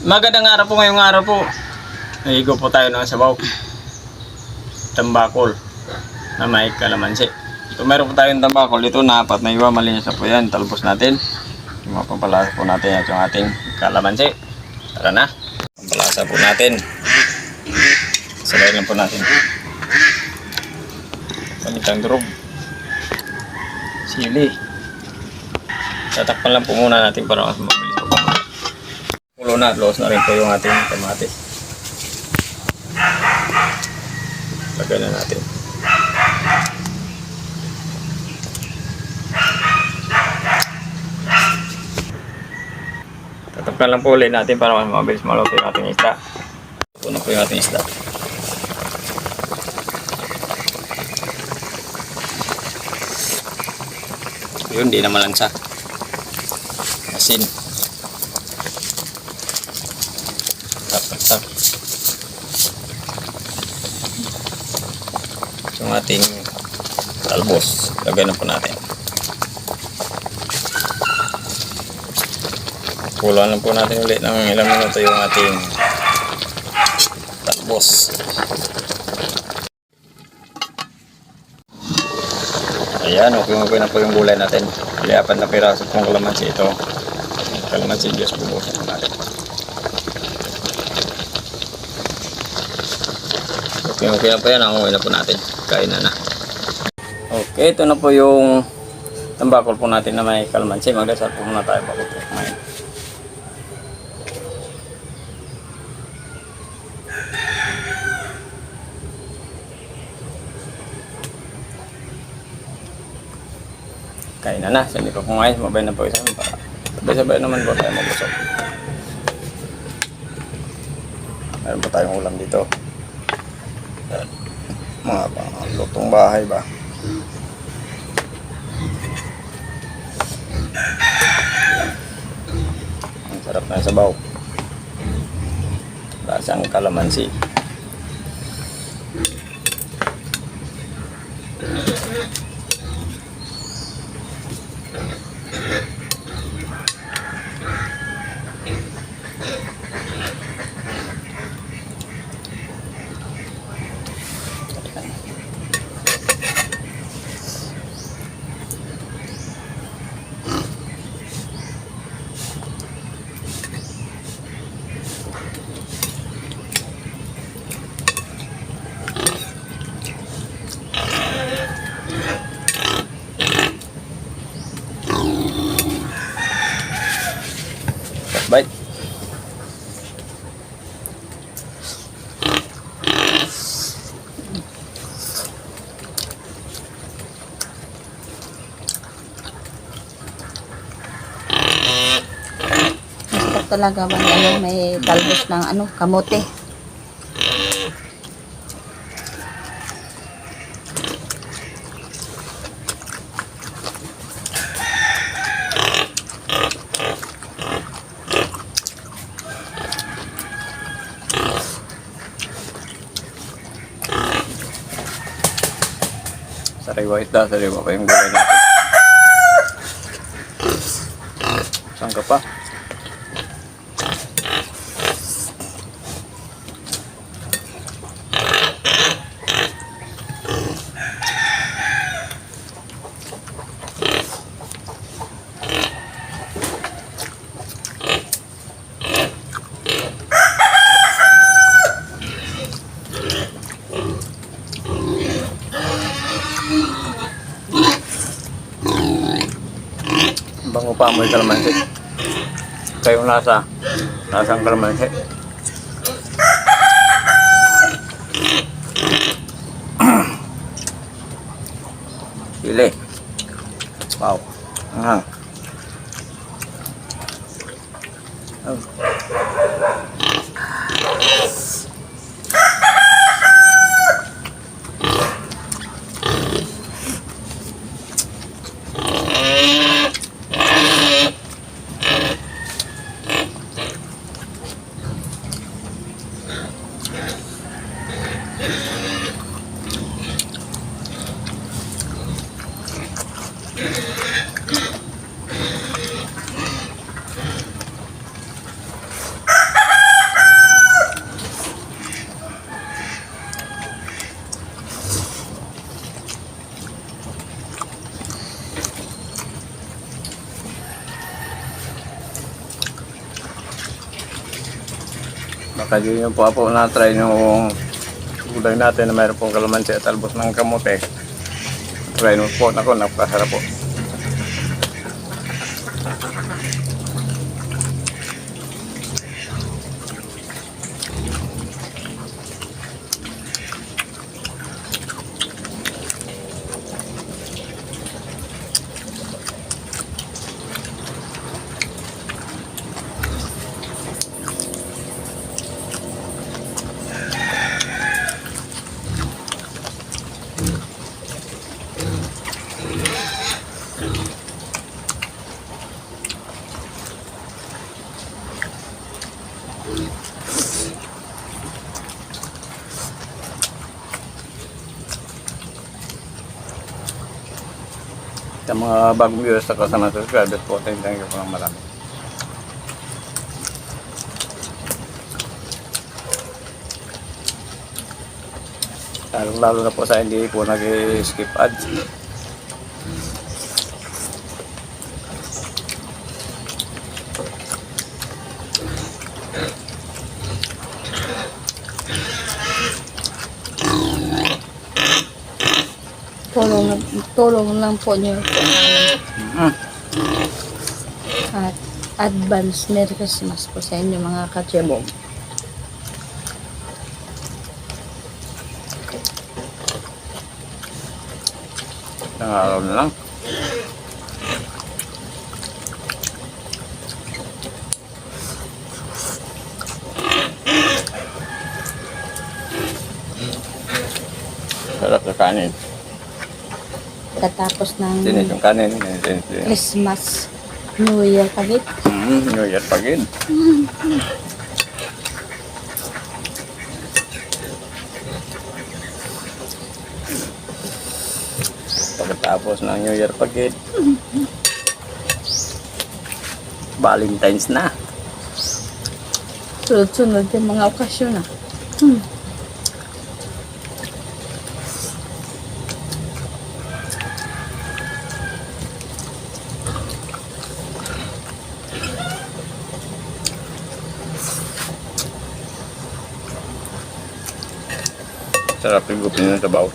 Magandang araw po, ngayong araw po. Naligo po tayo ng sabaw. Tambakol na may kalamansi. Ito meron po tayong tambakol. Ito na apat na iwa. Malinis na po yan. Talbos natin. Mapampalasa po natin at yung ating kalamansi. Tara na. Pampalasa po natin. Sabay lang po natin. Palitang durog. Sili. Tatakpan lang po muna natin para mas mabilis po. Pulo na at loos na rin po yung ating kamatis. Lagyan na natin. Tatakpan lang po ulit natin para mas mabilis maluto yung ating isda. Puno po yung ating isda. Yun, di naman lansa. Asin. Tap. Yung ating talbos. Lagyan na po natin. Kuluan lang po natin ulit ng ilang minuto yung ating talbos. Ayan, okay na po yung gulay natin. Liapan na piraso pong kalamansi ito. Kalamansi, Diyos bubusin natin. Okay na po yan. Anguhin na po natin. Kain na. Okay, ito na po yung tambakol po natin na may kalamansi. Magdasal po muna tayo bago po kumain. Kain na. Sa hindi pa kumain, mabay na po isa. Sabay-sabay naman po tayo magusok. Meron pa tayong ulam dito. Mga lutong bahay ba. Ang sarap na sabaw. Lasang kalamansi. Bye. Masarap talaga ba may talbos ng kamote. Sariwa isda, sariwa pa yung gulay natin. Saan ka pa? Bango pa mo yung kalamansi. Kayong lasang kalamansi. Sili. Wow. Anghang. Baka di nyo po na-try yung gulay natin na mayroon pong kalamansi at talbos ng kamote. Try nyo po. Naku, napakasarap po. Sa mga bagong viewers at kasama subscribers po, thank you po ng marami. Lalo na po sa hindi po nag-skip ads. Tulong lang po niyo po. At advance Merry Christmas po sa inyo mga katsibog. Isang araw na lang. Sarap sa kanin. Katapos ng Tinis yung kanin. Christmas, New Year pagit. New Year pagin. Pagkatapos ng New Year pagin. Valentine's na. Sunod-sunod yung mga okasyon na. Sarap yung gupin ng sabaw.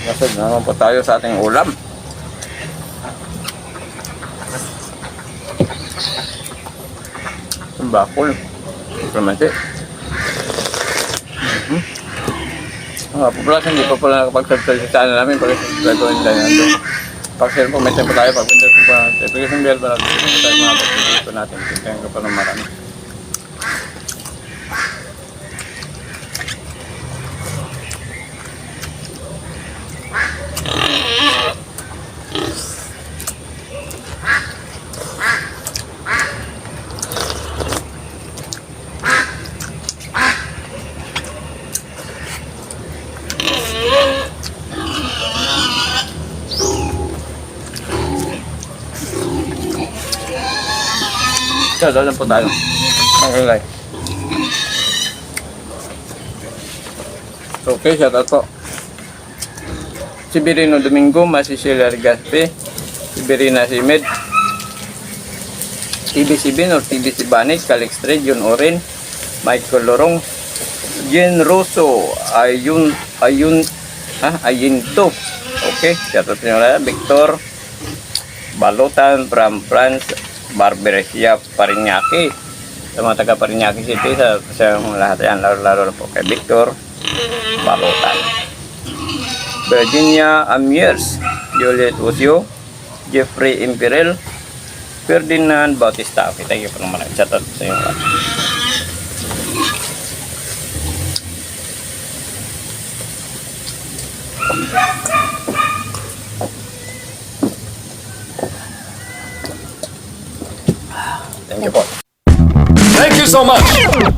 Nasad naman po tayo sa ating ulam. Bakol. Kalamansi. Population, hindi pa pala nakapag-subscribe sa channel namin. Pag-subscribe po nila yan. Pag-share po, may tempo tayo. Pag-pindot po pa natin. Pag-isang bell pa natin. Pag tayo mga pag-pindot po natin. Tingnan ko pa ng marami. So, doon po tayo. Okay. Okay, shout out po. Sibirino Domingo, Masisila Gaspe, Sibirina Simed, TBC Bin or TBC Banik, Calix Trade, Jun Oren, Michael Lorong, Jen Rosso, Ayinto. Okay, shout out nyo Victor Balutan from France, Barberesia Parañaque. Sa mga taga Parañaque City, sa lahat yan, laro na po kay Victor Balutan. Virginia Amiers, Juliet Usio, Jeffrey Imperial, Ferdinand Bautista. Okay, thank you po naman. Shout out sa inyo. Thank you po. Thank you so much.